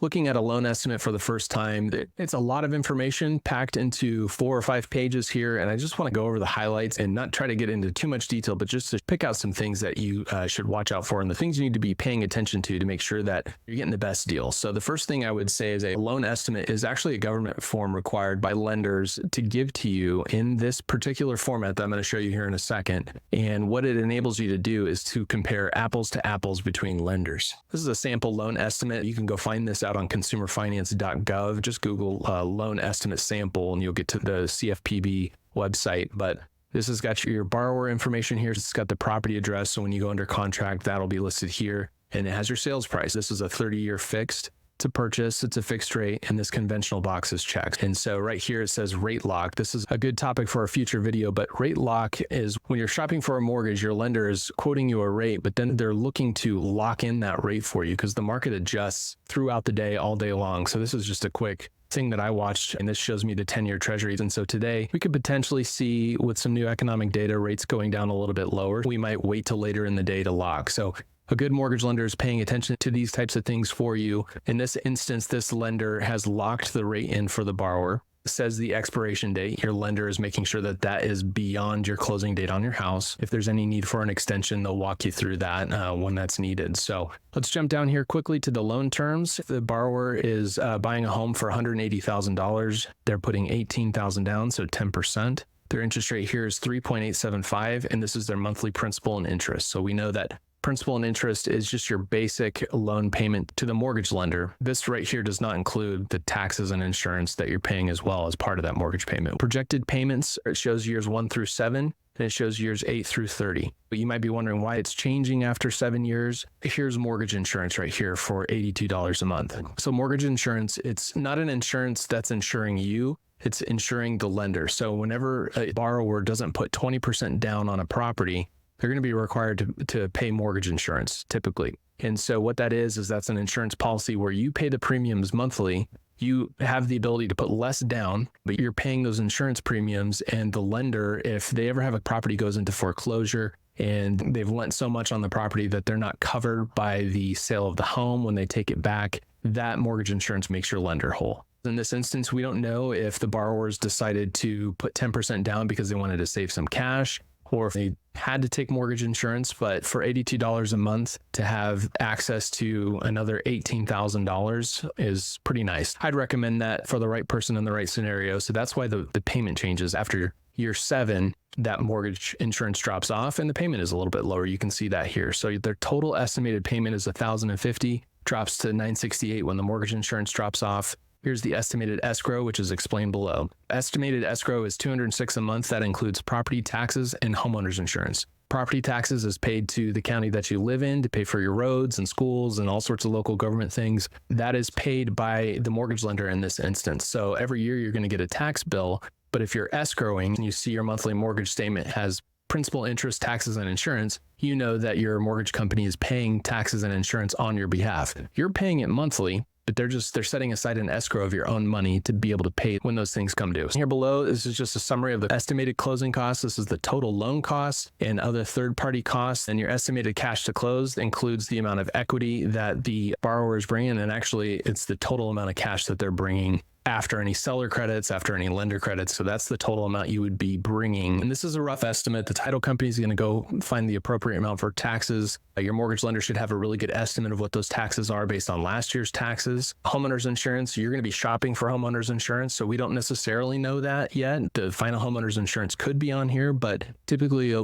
looking at a loan estimate for the first time, it's a lot of information packed into 4 or 5 pages here. And I just want to go over the highlights and not try to get into too much detail, but just to pick out some things that you should watch out for and the things you need to be paying attention to make sure that you're getting the best deal. So the first thing I would say is a loan estimate is actually a government form required by lenders to give to you in this particular format that I'm going to show you here in a second. And what it enables you to do is to compare apples to apples between lenders. This is a sample loan estimate. You can go find this out on consumerfinance.gov. Just Google loan estimate sample and you'll get to the CFPB website. But this has got your borrower information here. It's got the property address. So when you go under contract, that'll be listed here. And it has your sales price. This is a 30-year fixed. It's a purchase, it's a fixed rate, and this conventional box is checked. And so right here it says rate lock. This is a good topic for a future video, but rate lock is when you're shopping for a mortgage, your lender is quoting you a rate, but then they're looking to lock in that rate for you because the market adjusts throughout the day, all day long. So this is just a quick thing that I watched, and this shows me the 10-year treasuries. And so today we could potentially see with some new economic data rates going down a little bit lower. We might wait till later in the day to lock. So a good mortgage lender is paying attention to these types of things for you. In this instance, this lender has locked the rate in for the borrower, says the expiration date. Your lender is making sure that that is beyond your closing date on your house. If there's any need for an extension, they'll walk you through that when that's needed. So let's jump down here quickly to the loan terms. If the borrower is buying a home for $180,000, they're putting $18,000 down, so 10%. Their interest rate here is 3.875, and this is their monthly principal and interest. So we know that principal and interest is just your basic loan payment to the mortgage lender. This right here does not include the taxes and insurance that you're paying as well as part of that mortgage payment. Projected payments, it shows years 1 through 7, and it shows years 8 through 30. But you might be wondering why it's changing after 7 years. Here's mortgage insurance right here for $82 a month. So mortgage insurance, it's not an insurance that's insuring you. It's insuring the lender. So whenever a borrower doesn't put 20% down on a property, they're going to be required to pay mortgage insurance typically. And so what that is that's an insurance policy where you pay the premiums monthly. You have the ability to put less down, but you're paying those insurance premiums, and the lender, if they ever have a property goes into foreclosure and they've lent so much on the property that they're not covered by the sale of the home when they take it back, that mortgage insurance makes your lender whole. In this instance, we don't know if the borrowers decided to put 10% down because they wanted to save some cash, or if they had to take mortgage insurance, but for $82 a month to have access to another $18,000 is pretty nice. I'd recommend that for the right person in the right scenario. So that's why the payment changes after year 7, that mortgage insurance drops off and the payment is a little bit lower. You can see that here. So their total estimated payment is $1,050, drops to $968 when the mortgage insurance drops off. Here's the estimated escrow, which is explained below. Estimated escrow is $206 a month. That includes property taxes and homeowners insurance. Property taxes is paid to the county that you live in to pay for your roads and schools and all sorts of local government things. That is paid by the mortgage lender in this instance. So every year you're going to get a tax bill, but if you're escrowing and you see your monthly mortgage statement has principal, interest, taxes, and insurance, you know that your mortgage company is paying taxes and insurance on your behalf. You're paying it monthly, but they're setting aside an escrow of your own money to be able to pay when those things come due. Here below, this is just a summary of the estimated closing costs. This is the total loan costs and other third-party costs. And your estimated cash to close includes the amount of equity that the borrower is bringing. And actually, it's the total amount of cash that they're bringing after any seller credits, after any lender credits. So that's the total amount you would be bringing. And this is a rough estimate. The title company is going to go find the appropriate amount for taxes. Your mortgage lender should have a really good estimate of what those taxes are based on last year's taxes. Homeowners insurance, you're going to be shopping for homeowners insurance. So we don't necessarily know that yet. The final homeowners insurance could be on here, but typically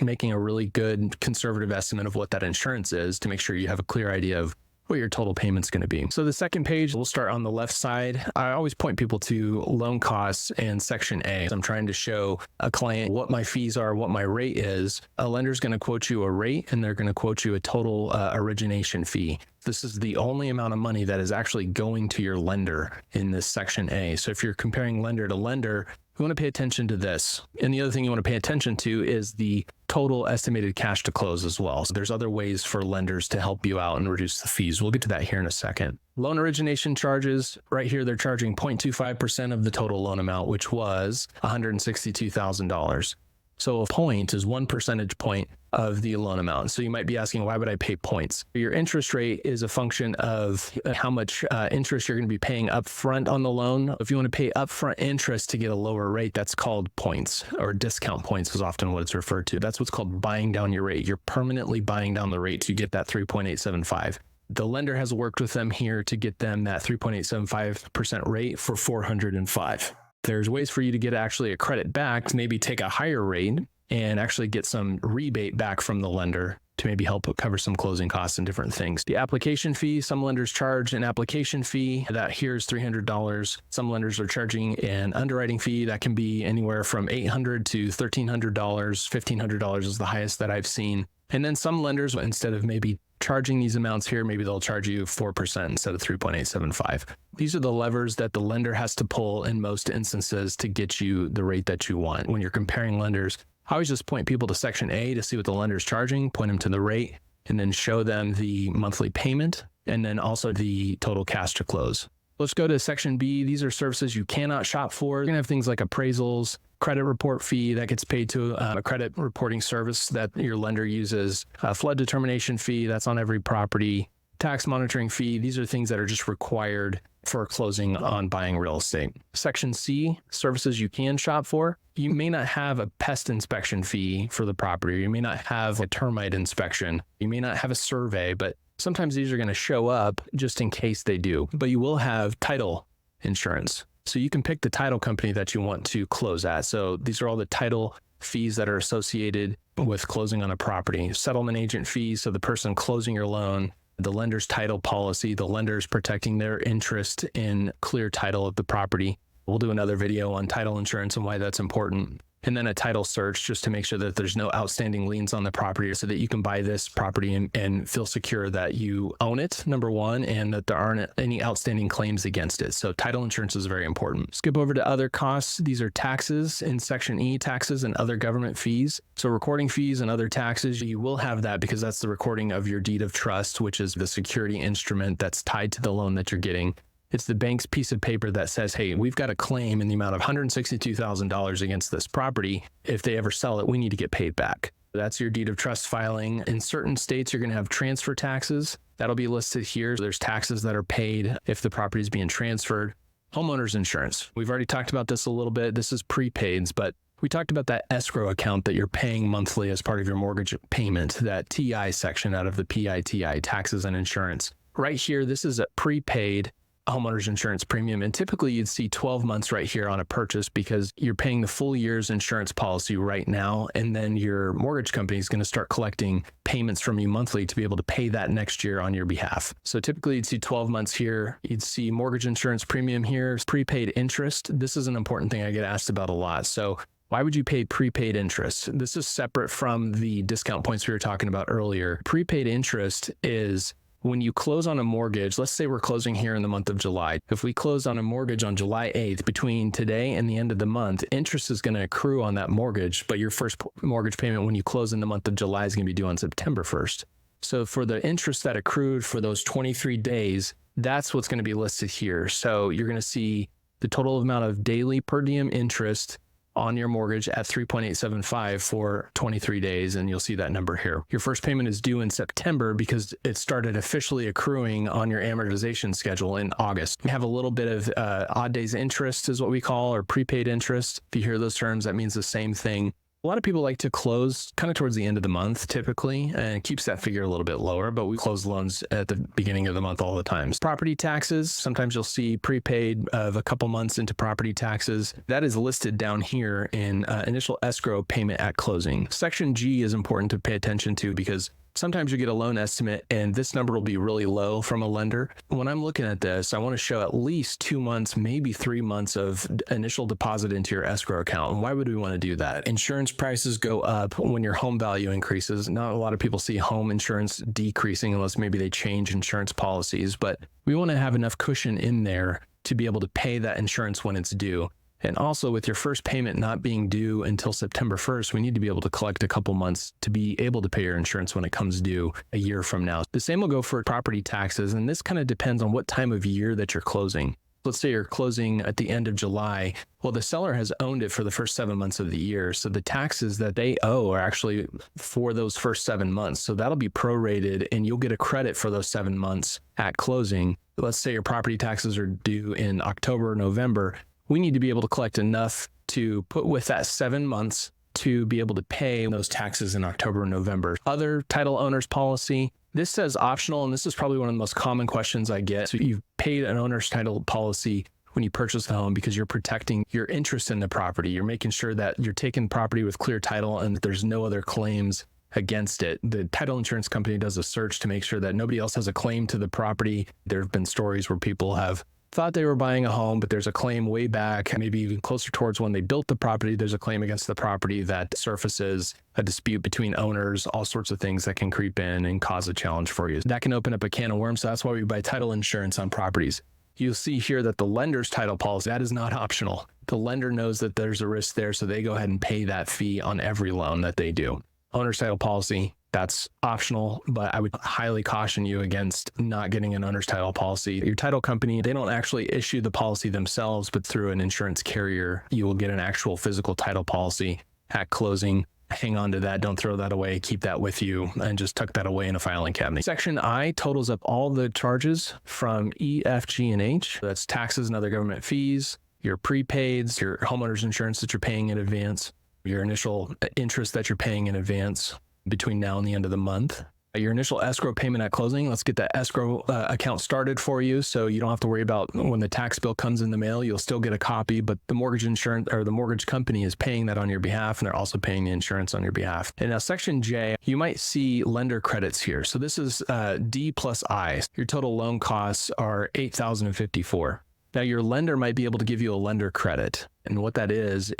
making a really good conservative estimate of what that insurance is to make sure you have a clear idea of what your total payment's going to be. So the second page, we'll start on the left side. I always point people to loan costs and section A. I'm trying to show a client what my fees are, what my rate is. A lender's going to quote you a rate and they're going to quote you a total origination fee. This is the only amount of money that is actually going to your lender in this section A. So if you're comparing lender to lender, you want to pay attention to this. And the other thing you want to pay attention to is the total estimated cash to close as well. So there's other ways for lenders to help you out and reduce the fees. We'll get to that here in a second. Loan origination charges, right here, they're charging 0.25% of the total loan amount, which was $162,000. So a point is 1 percentage point of the loan amount. So you might be asking, why would I pay points? Your interest rate is a function of how much interest you're going to be paying upfront on the loan. If you want to pay upfront interest to get a lower rate, that's called points, or discount points is often what it's referred to. That's what's called buying down your rate. You're permanently buying down the rate to get that 3.875. The lender has worked with them here to get them that 3.875% rate for 405. There's ways for you to get actually a credit back, to maybe take a higher rate and actually get some rebate back from the lender to maybe help cover some closing costs and different things. The application fee, some lenders charge an application fee that here is $300. Some lenders are charging an underwriting fee that can be anywhere from $800 to $1,300. $1,500 is the highest that I've seen. And then some lenders, instead of maybe charging these amounts here, maybe they'll charge you 4% instead of 3.875. These are the levers that the lender has to pull in most instances to get you the rate that you want. When you're comparing lenders, I always just point people to Section A to see what the lender's charging, point them to the rate, and then show them the monthly payment, and then also the total cash to close. Let's go to Section B. These are services you cannot shop for. You're going to have things like appraisals, credit report fee that gets paid to a credit reporting service that your lender uses, a flood determination fee that's on every property, tax monitoring fee. These are things that are just required for closing on buying real estate. Section C, services you can shop for. You may not have a pest inspection fee for the property. You may not have a termite inspection. You may not have a survey, but sometimes these are going to show up just in case they do. But you will have title insurance. So you can pick the title company that you want to close at. So these are all the title fees that are associated with closing on a property. Settlement agent fees, so the person closing your loan, the lender's title policy, the lender's protecting their interest in clear title of the property. We'll do another video on title insurance and why that's important. And then a title search just to make sure that there's no outstanding liens on the property so that you can buy this property and feel secure that you own it, number one, and that there aren't any outstanding claims against it. So title insurance is very important. Skip over to other costs. These are taxes in Section E, taxes and other government fees. So recording fees and other taxes, you will have that because that's the recording of your deed of trust, which is the security instrument that's tied to the loan that you're getting. It's the bank's piece of paper that says, hey, we've got a claim in the amount of $162,000 against this property. If they ever sell it, we need to get paid back. That's your deed of trust filing. In certain states, you're going to have transfer taxes. That'll be listed here. There's taxes that are paid if the property is being transferred. Homeowners insurance. We've already talked about this a little bit. This is prepaids, but we talked about that escrow account that you're paying monthly as part of your mortgage payment, that TI section out of the PITI, taxes and insurance. Right here, this is a prepaid homeowners insurance premium. And typically you'd see 12 months right here on a purchase because you're paying the full year's insurance policy right now. And then your mortgage company is going to start collecting payments from you monthly to be able to pay that next year on your behalf. So typically you'd see 12 months here. You'd see mortgage insurance premium here, prepaid interest. This is an important thing I get asked about a lot. So why would you pay prepaid interest? This is separate from the discount points we were talking about earlier. Prepaid interest is when you close on a mortgage. Let's say we're closing here in the month of July. If we close on a mortgage on July 8th, between today and the end of the month, interest is going to accrue on that mortgage, but your first mortgage payment when you close in the month of July is going to be due on September 1st. So for the interest that accrued for those 23 days, that's what's going to be listed here. So you're going to see the total amount of daily per diem interest on your mortgage at 3.875 for 23 days, and you'll see that number here. Your first payment is due in September because it started officially accruing on your amortization schedule in August. We have a little bit of odd days interest is what we call, or prepaid interest. If you hear those terms, that means the same thing. A lot of people like to close kind of towards the end of the month typically, and it keeps that figure a little bit lower, but we close loans at the beginning of the month all the time. Property taxes, sometimes you'll see prepaid of a couple months into property taxes. That is listed down here in initial escrow payment at closing. Section G is important to pay attention to because sometimes you get a loan estimate and this number will be really low from a lender. When I'm looking at this, I want to show at least 2 months, maybe 3 months of initial deposit into your escrow account. And why would we want to do that? Insurance prices go up when your home value increases. Not a lot of people see home insurance decreasing unless maybe they change insurance policies, but we want to have enough cushion in there to be able to pay that insurance when it's due. And also with your first payment not being due until September 1st, we need to be able to collect a couple months to be able to pay your insurance when it comes due a year from now. The same will go for property taxes, and this kind of depends on what time of year that you're closing. Let's say you're closing at the end of July. Well, the seller has owned it for the first 7 months of the year. So the taxes that they owe are actually for those first 7 months. So that'll be prorated and you'll get a credit for those 7 months at closing. Let's say your property taxes are due in October or November. We need to be able to collect enough to put with that 7 months to be able to pay those taxes in October and November. Other title owner's policy, this says optional, and this is probably one of the most common questions I get. So you've paid an owner's title policy when you purchase the home because you're protecting your interest in the property. You're making sure that you're taking property with clear title and that there's no other claims against it. The title insurance company does a search to make sure that nobody else has a claim to the property. There have been stories where people have thought they were buying a home, but there's a claim way back, maybe even closer towards when they built the property. There's a claim against the property that surfaces a dispute between owners, all sorts of things that can creep in and cause a challenge for you. That can open up a can of worms. So that's why we buy title insurance on properties. You'll see here that the lender's title policy, that is not optional. The lender knows that there's a risk there, so they go ahead and pay that fee on every loan that they do. Owner's title policy, that's optional, but I would highly caution you against not getting an owner's title policy. Your title company, they don't actually issue the policy themselves, but through an insurance carrier, you will get an actual physical title policy at closing. Hang on to that. Don't throw that away. Keep that with you and just tuck that away in a filing cabinet. Section I totals up all the charges from E, F, G, and H. That's taxes and other government fees, your prepaids, your homeowner's insurance that you're paying in advance, your initial interest that you're paying in advance between now and the end of the month, your initial escrow payment at closing. Let's get that escrow account started for you so you don't have to worry about when the tax bill comes in the mail. You'll still get a copy, but the mortgage insurance or the mortgage company is paying that on your behalf, and they're also paying the insurance on your behalf. And now section J, you might see lender credits here. So this is D plus I. Your total loan costs are $8,054. Now your lender might be able to give you a lender credit. And what that is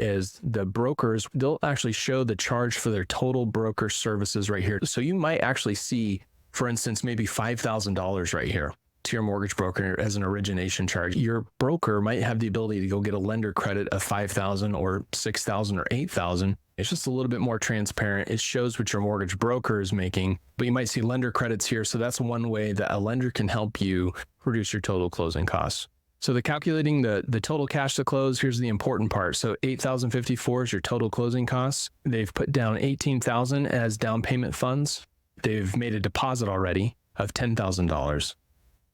the brokers, they'll actually show the charge for their total broker services right here. So you might actually see, for instance, maybe $5,000 right here to your mortgage broker as an origination charge. Your broker might have the ability to go get a lender credit of $5,000 or $6,000 or $8,000. It's just a little bit more transparent. It shows what your mortgage broker is making, but you might see lender credits here. So that's one way that a lender can help you reduce your total closing costs. So the calculating the total cash to close, here's the important part. So $8,054 is your total closing costs. They've put down $18,000 as down payment funds. They've made a deposit already of $10,000.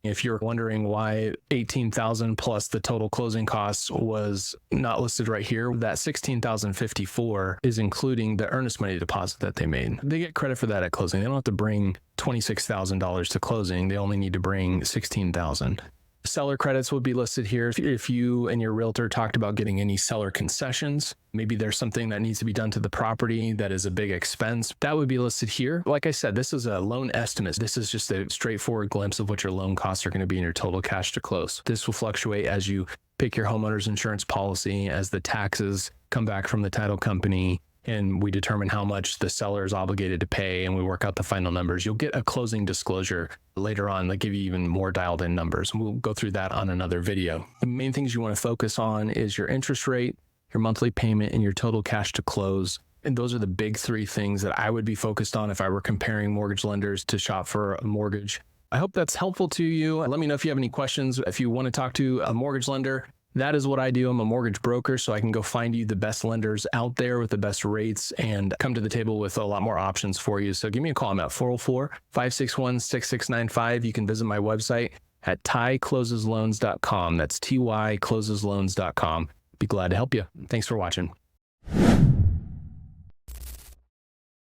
If you're wondering why $18,000 plus the total closing costs was not listed right here, that $16,054 is including the earnest money deposit that they made. They get credit for that at closing. They don't have to bring $26,000 to closing. They only need to bring $16,000. Seller credits would be listed here. If you and your realtor talked about getting any seller concessions, maybe there's something that needs to be done to the property that is a big expense, that would be listed here. Like I said, this is a loan estimate. This is just a straightforward glimpse of what your loan costs are going to be in your total cash to close. This will fluctuate as you pick your homeowner's insurance policy, as the taxes come back from the title company, and we determine how much the seller is obligated to pay, and we work out the final numbers. You'll get a closing disclosure later on that give you even more dialed in numbers. We'll go through that on another video. The main things you want to focus on is your interest rate, your monthly payment, and your total cash to close. And those are the big three things that I would be focused on if I were comparing mortgage lenders to shop for a mortgage. I hope that's helpful to you. Let me know if you have any questions. If you want to talk to a mortgage lender, that is what I do. I'm a mortgage broker, so I can go find you the best lenders out there with the best rates and come to the table with a lot more options for you. So give me a call. I'm at 404-561-6695. You can visit my website at tyclosesloans.com. That's tyclosesloans.com. Be glad to help you. Thanks for watching.